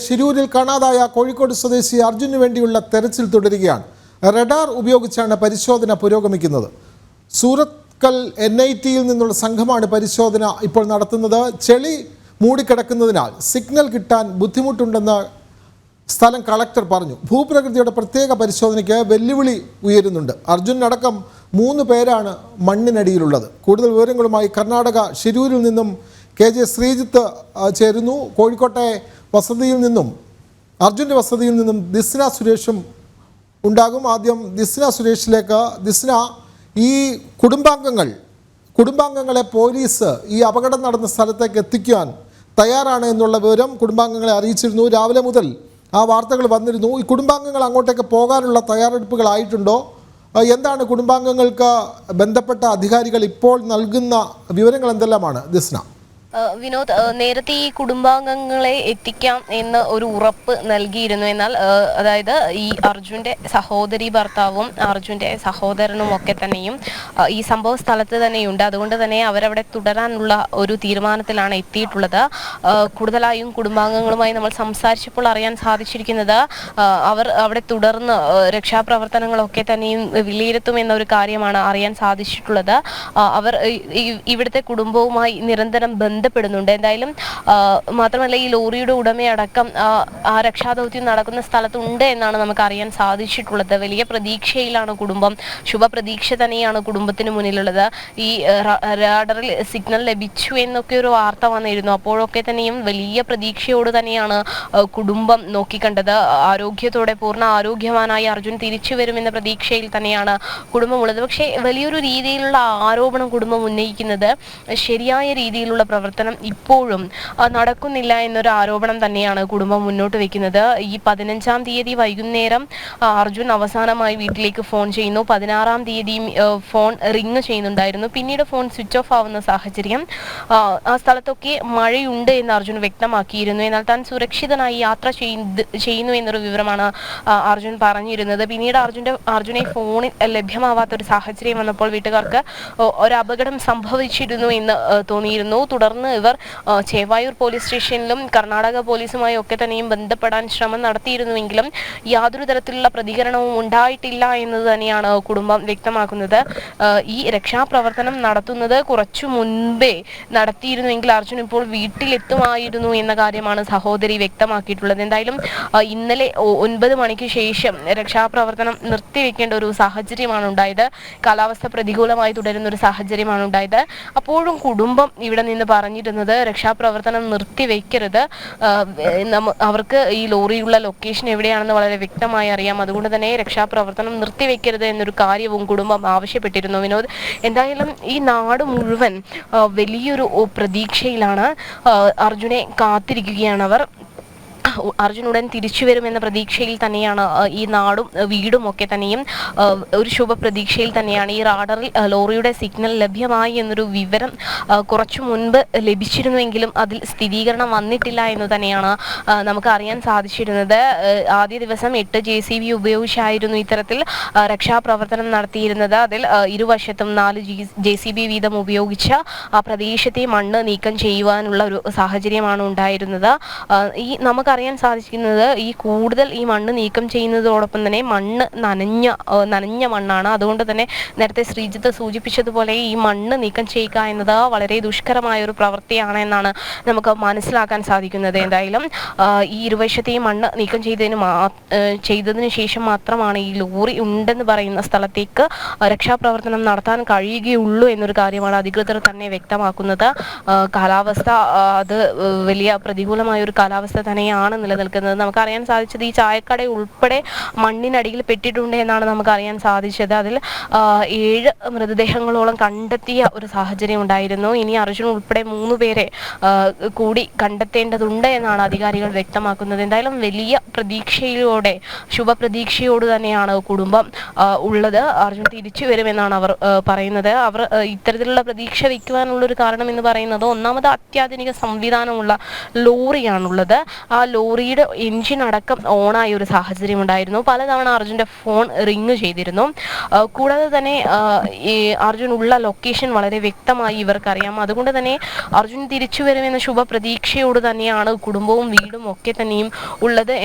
ശിരൂരിൽ കാണാതായ കോഴിക്കോട് സ്വദേശി അർജുനു വേണ്ടിയുള്ള തെരച്ചിൽ തുടരുകയാണ്. റഡാർ ഉപയോഗിച്ചാണ് പരിശോധന പുരോഗമിക്കുന്നത്. സൂറത്കൽ NITയിൽ നിന്നുള്ള സംഘമാണ് പരിശോധന ഇപ്പോൾ നടത്തുന്നത്. ചെളി മൂടിക്കിടക്കുന്നതിനാൽ സിഗ്നൽ കിട്ടാൻ ബുദ്ധിമുട്ടുണ്ടെന്ന് സ്ഥലം കളക്ടർ പറഞ്ഞു. ഭൂപ്രകൃതിയുടെ പ്രത്യേക പരിശോധനയ്ക്ക് വെല്ലുവിളി ഉയരുന്നുണ്ട്. അർജുനടക്കം 3 പേരാണ് മണ്ണിനടിയിലുള്ളത്. കൂടുതൽ വിവരങ്ങളുമായി കർണാടക ശിരൂരിൽ നിന്നും KJ ശ്രീജിത്ത് ചേരുന്നു. കോഴിക്കോട്ടെ വസതിയിൽ നിന്നും അർജുൻ്റെ വസതിയിൽ നിന്നും ദിസ്ന സുരേഷും ഉണ്ടാകും. ആദ്യം ദിസ്ന സുരേഷിലേക്ക്. ദിസ്ന, ഈ കുടുംബാംഗങ്ങളെ പോലീസ് ഈ അപകടം നടന്ന സ്ഥലത്തേക്ക് എത്തിക്കുവാൻ തയ്യാറാണ് എന്നുള്ള വിവരം കുടുംബാംഗങ്ങളെ അറിയിച്ചിരുന്നു. രാവിലെ മുതൽ ആ വാർത്തകൾ വന്നിരുന്നു. ഈ കുടുംബാംഗങ്ങൾ അങ്ങോട്ടേക്ക് പോകാനുള്ള തയ്യാറെടുപ്പുകളായിട്ടുണ്ടോ? എന്താണ് കുടുംബാംഗങ്ങൾക്ക് ബന്ധപ്പെട്ട അധികാരികൾ ഇപ്പോൾ നൽകുന്ന വിവരങ്ങൾ എന്തെല്ലാമാണ് ദിസ്ന? വിനോദ്, നേരത്തെ ഈ കുടുംബാംഗങ്ങളെ എത്തിക്കാം എന്ന് ഒരു ഉറപ്പ് നൽകിയിരുന്നു. എന്നാൽ അതായത് ഈ അർജുൻ്റെ സഹോദരി ഭർത്താവും അർജുൻ്റെ സഹോദരനും ഒക്കെ തന്നെയും ഈ സംഭവ സ്ഥലത്ത് തന്നെയുണ്ട്. അതുകൊണ്ട് തന്നെ അവരവിടെ തുടരാനുള്ള ഒരു തീരുമാനത്തിലാണ് എത്തിയിട്ടുള്ളത്. കൂടുതലായും കുടുംബാംഗങ്ങളുമായി നമ്മൾ സംസാരിച്ചപ്പോൾ അറിയാൻ സാധിച്ചിരിക്കുന്നത് അവർ അവിടെ തുടർന്ന് രക്ഷാപ്രവർത്തനങ്ങളൊക്കെ തന്നെയും വിലയിരുത്തുമെന്നൊരു കാര്യമാണ് അറിയാൻ സാധിച്ചിട്ടുള്ളത്. അവർ ഇവിടുത്തെ കുടുംബവുമായി നിരന്തരം ബന്ധപ്പെടുന്നുണ്ട്. എന്തായാലും മാത്രമല്ല, ഈ ലോറിയുടെ ഉടമയടക്കം ആ രക്ഷാദൗത്യം നടക്കുന്ന സ്ഥലത്തുണ്ട് എന്നാണ് നമുക്ക് അറിയാൻ സാധിച്ചിട്ടുള്ളത്. വലിയ പ്രതീക്ഷയിലാണ് കുടുംബം. ശുഭപ്രതീക്ഷ തന്നെയാണ് കുടുംബത്തിന് മുന്നിലുള്ളത്. ഈ റാഡറിൽ സിഗ്നൽ ലഭിച്ചു എന്നൊക്കെ ഒരു വാർത്ത വന്നിരുന്നു. അപ്പോഴൊക്കെ തന്നെയും വലിയ പ്രതീക്ഷയോട് തന്നെയാണ് കുടുംബം നോക്കിക്കണ്ടത്. ആരോഗ്യത്തോടെ പൂർണ്ണ ആരോഗ്യവാനായി അർജുൻ തിരിച്ചു വരുമെന്ന പ്രതീക്ഷയിൽ തന്നെയാണ് കുടുംബമുള്ളത്. പക്ഷേ വലിയൊരു രീതിയിലുള്ള ആരോപണം കുടുംബം ഉന്നയിക്കുന്നത് ശരിയായ രീതിയിലുള്ള പ്രവർത്തനം ഇപ്പോഴും നടക്കുന്നില്ല എന്നൊരു ആരോപണം തന്നെയാണ് കുടുംബം മുന്നോട്ട് വെക്കുന്നത്. ഈ 15-ാം തീയതി വൈകുന്നേരം അർജുൻ അവസാനമായി വീട്ടിലേക്ക് ഫോൺ ചെയ്യുന്നു. 16-ാം തീയതിയും ഫോൺ റിങ് ചെയ്യുന്നുണ്ടായിരുന്നു. പിന്നീട് ഫോൺ സ്വിച്ച് ഓഫ് ആവുന്ന സാഹചര്യം. ആ സ്ഥലത്തൊക്കെ മഴയുണ്ട് എന്ന് അർജുൻ വ്യക്തമാക്കിയിരുന്നു. എന്നാൽ താൻ സുരക്ഷിതനായി യാത്ര ചെയ്യുന്നു എന്നൊരു വിവരമാണ് അർജുൻ പറഞ്ഞിരുന്നത്. പിന്നീട് അർജുനെ ഫോണിൽ ലഭ്യമാവാത്തൊരു സാഹചര്യം വന്നപ്പോൾ വീട്ടുകാർക്ക് ഒരു അപകടം സംഭവിച്ചിരുന്നു എന്ന് തോന്നിയിരുന്നു. തുടർന്ന് ഇവർ ചേവായൂർ പോലീസ് സ്റ്റേഷനിലും കർണാടക പോലീസുമായി ഒക്കെ തന്നെയും ബന്ധപ്പെടാൻ ശ്രമം നടത്തിയിരുന്നുവെങ്കിലും യാതൊരു തരത്തിലുള്ള പ്രതികരണവും ഉണ്ടായിട്ടില്ല എന്നത് തന്നെയാണ് കുടുംബം വ്യക്തമാക്കുന്നത്. ഈ രക്ഷാപ്രവർത്തനം നടത്തുന്നത് കുറച്ചു മുൻപേ നടത്തിയിരുന്നുവെങ്കിൽ അർജുൻ ഇപ്പോൾ വീട്ടിലെത്തുമായിരുന്നു എന്ന കാര്യമാണ് സഹോദരി വ്യക്തമാക്കിയിട്ടുള്ളത്. എന്തായാലും ഇന്നലെ 9 മണിക്ക് ശേഷം രക്ഷാപ്രവർത്തനം നിർത്തിവെക്കേണ്ട ഒരു സാഹചര്യമാണ് ഉണ്ടായത്. കാലാവസ്ഥ പ്രതികൂലമായി തുടരുന്ന ഒരു സാഹചര്യമാണ് ഉണ്ടായത്. അപ്പോഴും കുടുംബം ഇവിടെ നിന്ന് പറഞ്ഞിരുന്നത് രക്ഷാപ്രവർത്തനം നിർത്തിവെക്കരുത്. അവർക്ക് ഈ ലോറിയുള്ള ലൊക്കേഷൻ എവിടെയാണെന്ന് വളരെ വ്യക്തമായി അറിയാം. അതുകൊണ്ട് തന്നെ രക്ഷാപ്രവർത്തനം നിർത്തിവെക്കരുത് എന്നൊരു കാര്യവും കുടുംബം ആവശ്യപ്പെട്ടിരുന്നു. വിനോദ്, എന്തായാലും ഈ നാട് മുഴുവൻ വലിയൊരു പ്രതീക്ഷയിലാണ്. അർജുനെ കാത്തിരിക്കുകയാണ് അവർ. അർജുൻ ഉടൻ തിരിച്ചു വരുമെന്ന പ്രതീക്ഷയിൽ തന്നെയാണ് ഈ നാടും വീടും ഒക്കെ തന്നെയും. ഒരു ശുഭ പ്രതീക്ഷയിൽ തന്നെയാണ്. ഈ റാഡറിൽ ലോറിയുടെ സിഗ്നൽ ലഭ്യമായി എന്നൊരു വിവരം കുറച്ചു മുൻപ് ലഭിച്ചിരുന്നുവെങ്കിലും അതിൽ സ്ഥിരീകരണം വന്നിട്ടില്ല എന്ന് തന്നെയാണ് നമുക്ക് അറിയാൻ സാധിച്ചിരുന്നത്. ആദ്യ ദിവസം 8 JCB ഉപയോഗിച്ചായിരുന്നു ഇത്തരത്തിൽ രക്ഷാപ്രവർത്തനം നടത്തിയിരുന്നത്. അതിൽ ഇരുവശത്തും 4 JCB വീതം ഉപയോഗിച്ച് ആ പ്രദേശത്തെ മണ്ണ് നീക്കം ചെയ്യുവാനുള്ള ഒരു സാഹചര്യമാണ് ഉണ്ടായിരുന്നത്. ഈ നമുക്കറിയാൻ സാധിക്കുന്നത് ഈ കൂടുതൽ ഈ മണ്ണ് നീക്കം ചെയ്യുന്നതോടൊപ്പം തന്നെ മണ്ണ് നനഞ്ഞ മണ്ണാണ്. അതുകൊണ്ട് തന്നെ നേരത്തെ ശ്രീജിത്ത് സൂചിപ്പിച്ചതുപോലെ ഈ മണ്ണ് നീക്കം ചെയ്യുക എന്നത് വളരെ ദുഷ്കരമായ ഒരു പ്രവൃത്തിയാണ് എന്നാണ് നമുക്ക് മനസ്സിലാക്കാൻ സാധിക്കുന്നത്. എന്തായാലും ഈ ഇരുവശത്തെയും മണ്ണ് നീക്കം ചെയ്തതിന് ശേഷം മാത്രമാണ് ഈ ലോറി ഉണ്ടെന്ന് പറയുന്ന സ്ഥലത്തേക്ക് രക്ഷാപ്രവർത്തനം നടത്താൻ കഴിയുകയുള്ളൂ എന്നൊരു കാര്യമാണ് അധികൃതർ തന്നെ വ്യക്തമാക്കുന്നത്. കാലാവസ്ഥ അത് വലിയ പ്രതികൂലമായ ഒരു കാലാവസ്ഥ തന്നെയാണ് നിലനിൽക്കുന്നത്. നമുക്കറിയാൻ സാധിച്ചത് ഈ ചായക്കട ഉൾപ്പെടെ മണ്ണിനടിയിൽ പെട്ടിട്ടുണ്ട് എന്നാണ് നമുക്കറിയാൻ സാധിച്ചത്. അതിൽ 7 മൃതദേഹങ്ങളോളം കണ്ടെത്തിയ ഒരു സാഹചര്യം ഉണ്ടായിരുന്നു. ഇനി അർജുൻ ഉൾപ്പെടെ 3 പേരെ കൂടി കണ്ടെത്തേണ്ടതുണ്ട് എന്നാണ് അധികാരികൾ വ്യക്തമാക്കുന്നത്. എന്തായാലും വലിയ പ്രതീക്ഷയോടെ ശുഭപ്രതീക്ഷയോട് തന്നെയാണ് കുടുംബം ഉള്ളത്. അർജുൻ തിരിച്ചു വരുമെന്നാണ് അവർ പറയുന്നത്. അവർ ഇത്തരത്തിലുള്ള പ്രതീക്ഷ വയ്ക്കുവാനുള്ളൊരു കാരണം എന്ന് പറയുന്നത് ഒന്നാമത് അത്യാധുനിക സംവിധാനമുള്ള ലോറിയാണുള്ളത്. ആ ലോറിയുടെ എൻജിൻ അടക്കം ഓണായ ഒരു സാഹചര്യം ഉണ്ടായിരുന്നു. പലതവണ അർജുൻ്റെ ഫോൺ റിങ് ചെയ്തിരുന്നു. കൂടാതെ തന്നെ ഈ അർജുൻ ഉള്ള ലൊക്കേഷൻ വളരെ വ്യക്തമായി ഇവർക്കറിയാം. അതുകൊണ്ട് തന്നെ അർജുൻ തിരിച്ചു വരുമെന്ന ശുഭപ്രതീക്ഷയോട് തന്നെയാണ് കുടുംബവും വീടും ഒക്കെ തന്നെയും ഉള്ളത്.